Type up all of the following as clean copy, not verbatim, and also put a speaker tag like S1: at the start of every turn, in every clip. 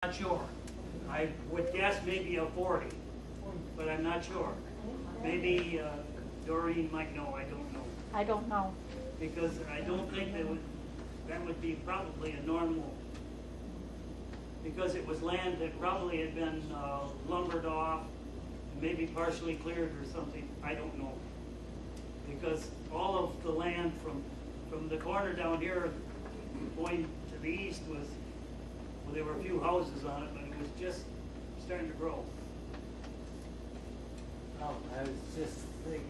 S1: Not sure. I would guess maybe a 40, but I'm not sure. Maybe Doreen might know. I don't know.
S2: I don't know.
S1: Because I don't think that would be probably a normal, because it was land that probably had been lumbered off, maybe partially cleared or something. I don't know. Because all of the land from the corner down here going to the east was, well, there were a few houses on it, but it was just starting to grow.
S3: Oh, I was just thinking,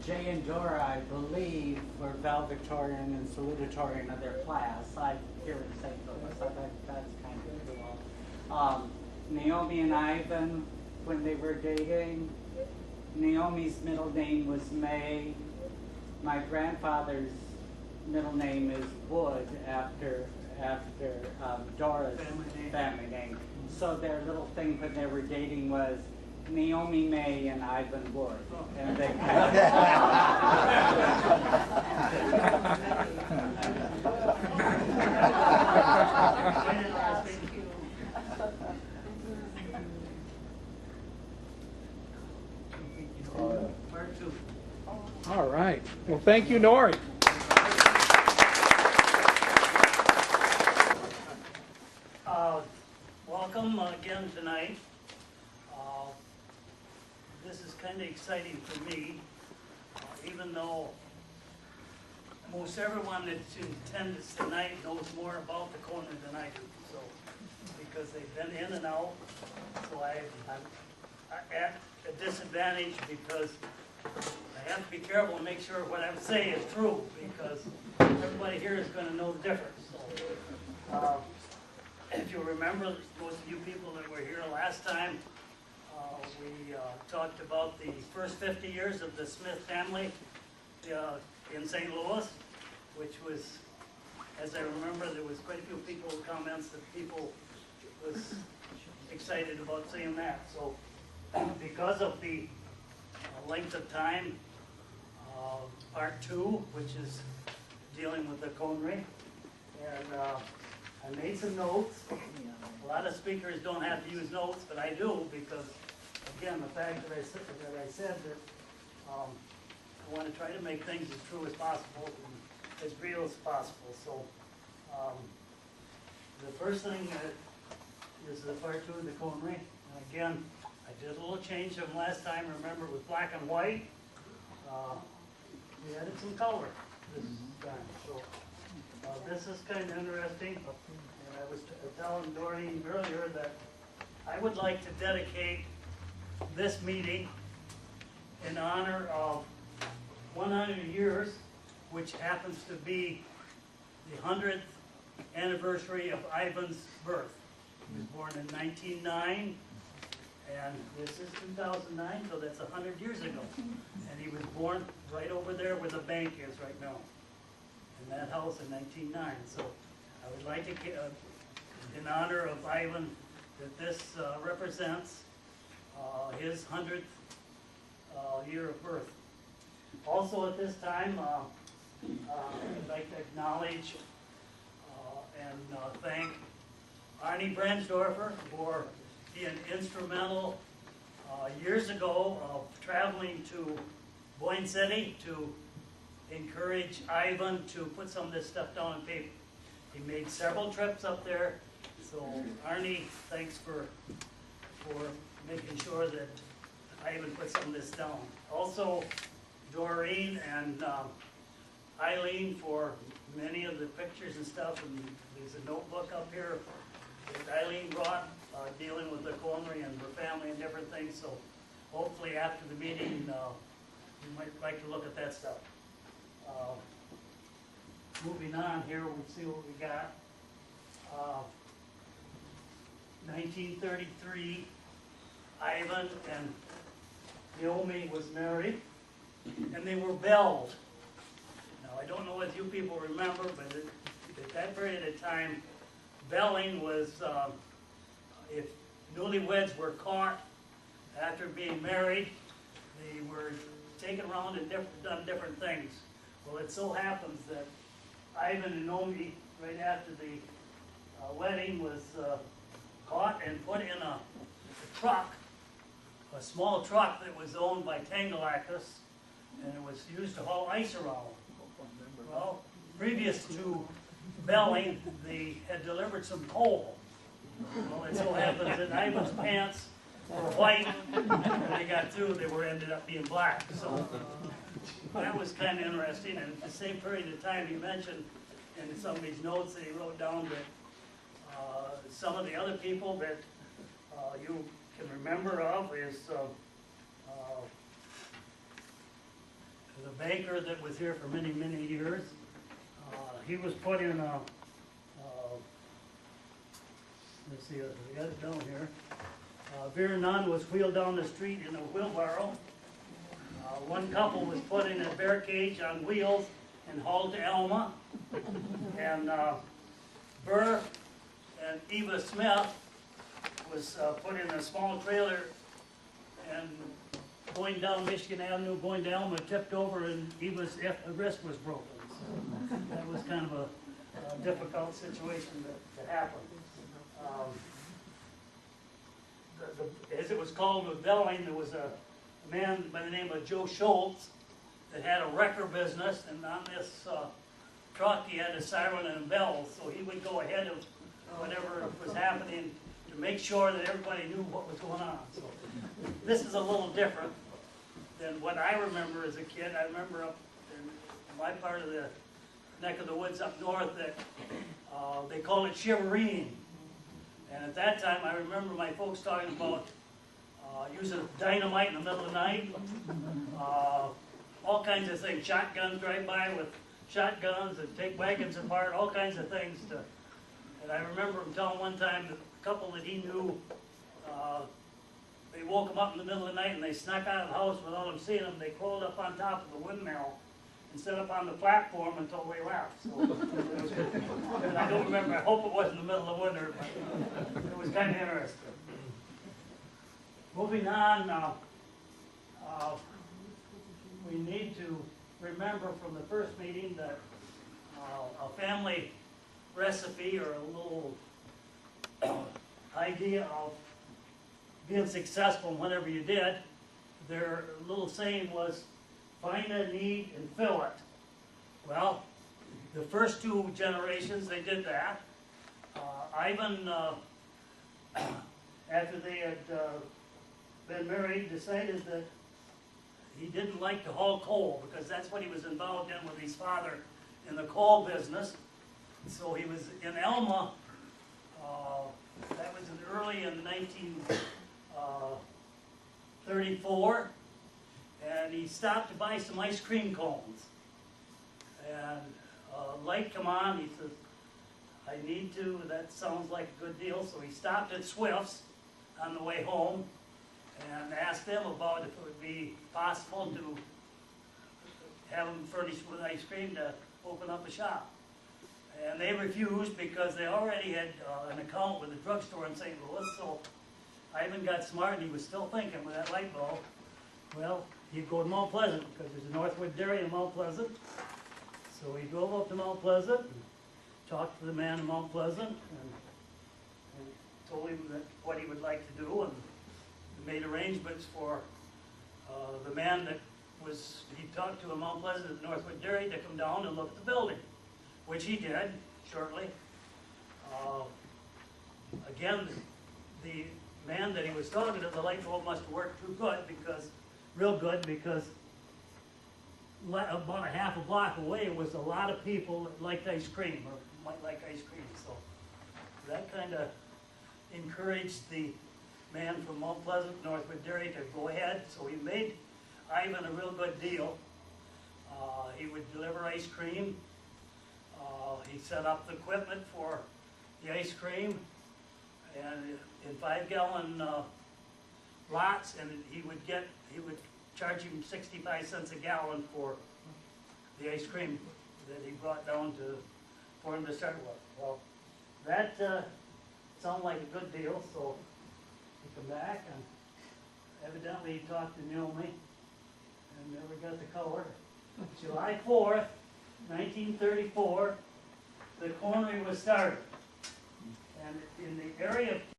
S3: Jay and Dora, I believe, were valedictorian and salutatorian of their class. I here in St. Louis. I think that's kind of cool. Naomi and Ivan, when they were dating, Naomi's middle name was May. My grandfather's middle name is Wood after Dora's family name. So their little thing when they were dating was Naomi May and Ivan Wood. And they kind
S1: Part two.
S4: All right. Well, thank you, Norris.
S1: Welcome again tonight. This is kind of exciting for me, even though most everyone that's in attendance tonight knows more about the Conery than I do. So, because they've been in and out, so I'm at a disadvantage because I have to be careful and make sure what I'm saying is true, because everybody here is going to know the difference. So, if you remember, most of you people that were here last time, we talked about the first 50 years of the Smith family in St. Louis, which was, as I remember, there was quite a few people comments that people was excited about seeing that. So because of the length of time, part two, which is dealing with the Conery, and I made some notes. A lot of speakers don't have to use notes, but I do, because again, the fact that I said that I want to try to make things as true as possible and as real as possible. So the first thing is the part two of the Conery. And again, I did a little change from last time. Remember, it was black and white. We added some color this time. So this is kind of interesting. And I was telling Doreen earlier that I would like to dedicate this meeting in honor of 100 years, which happens to be the 100th anniversary of Ivan's birth. He was born in 1909, and this is 2009, so that's 100 years ago. And he was born right over there where the bank is right now, in that house in 1909. So I would like to, in honor of Ivan, that this represents his 100th year of birth. Also at this time, I'd like to acknowledge and thank Arnie Brensdorfer for being instrumental years ago of traveling to Boyne City to encourage Ivan to put some of this stuff down on paper. He made several trips up there, so Arnie, thanks for making sure that Ivan put some of this down. Also, Doreen and Eileen for many of the pictures and stuff, and there's a notebook up here that Eileen brought dealing with the Conery and her family and different things, so hopefully after the meeting you might like to look at that stuff. Moving on here, we'll see what we got. 1933, Ivan and Naomi was married, and they were belled. Now, I don't know if you people remember, but at that period of time, belling was if newlyweds were caught after being married, they were taken around and done different things. Well, it so happens that Ivan and Naomi, right after the wedding, was and put in a truck, a small truck that was owned by Tangalakis, and it was used to haul ice around. Well, previous to belling, they had delivered some coal. Well, it so happens that Ivan's pants were white, and when they got through, they ended up being black. So that was kind of interesting. And at the same period of time, he mentioned in some of his notes that he wrote down that some of the other people that you can remember of is the banker that was here for many, many years. He was put in a, let's see, I got it down here. Beer and None was wheeled down the street in a wheelbarrow. One couple was put in a bear cage on wheels and hauled to Alma. And Burr and Eva Smith was put in a small trailer and going down Michigan Avenue, going to Alma, tipped over, and Eva's wrist was broken. So that was kind of a difficult situation to happen. As it was called with belling, there was a man by the name of Joe Schultz that had a wrecker business, and on this truck he had a siren and a bell, so he would go ahead of whatever was happening to make sure that everybody knew what was going on. So this is a little different than what I remember as a kid. I remember up in my part of the neck of the woods up north that they called it shiverine. And at that time, I remember my folks talking about using dynamite in the middle of the night, all kinds of things. Shotguns drive by with shotguns and take wagons apart, all kinds of things. And I remember him telling one time that a couple that he knew, they woke him up in the middle of the night and they snuck out of the house without him seeing him. They crawled up on top of the windmill and set up on the platform until they left. So, and I don't remember, I hope it wasn't in the middle of winter, but it was kind of interesting. Moving on, we need to remember from the first meeting that a family recipe or a little idea of being successful in whatever you did, their little saying was, find a need and fill it. Well, the first two generations, they did that. Ivan, after they had been married, decided that he didn't like to haul coal because that's what he was involved in with his father in the coal business. So he was in Alma, that was early in 1934, and he stopped to buy some ice cream cones. And light come on, he says, I need to, that sounds like a good deal. So he stopped at Swift's on the way home and asked them about if it would be possible to have them furnished with ice cream to open up a shop. And they refused because they already had an account with a drugstore in St. Louis. So Ivan got smart and he was still thinking with that light bulb, well, he'd go to Mount Pleasant because there's a Northwood Dairy in Mount Pleasant. So he drove up to Mount Pleasant and talked to the man in Mount Pleasant and told him that what he would like to do, and made arrangements for the man that he talked to in Mount Pleasant at Northwood Dairy to come down and look at the building, which he did shortly. Again, the man that he was talking to, the light bulb must have worked real good because about a half a block away was a lot of people that liked ice cream or might like ice cream. So that kind of encouraged the man from Mount Pleasant, Northwood Dairy, to go ahead. So he made Ivan a real good deal. He would deliver ice cream. He set up the equipment for the ice cream, and in 5-gallon lots, and he would charge him 65 cents a gallon for the ice cream that he brought down for him to start with. Well, that sounded like a good deal, so he come back, and evidently he talked to Naomi, and there we got the color. July 4th, 1934, the Conery was started. And in the area of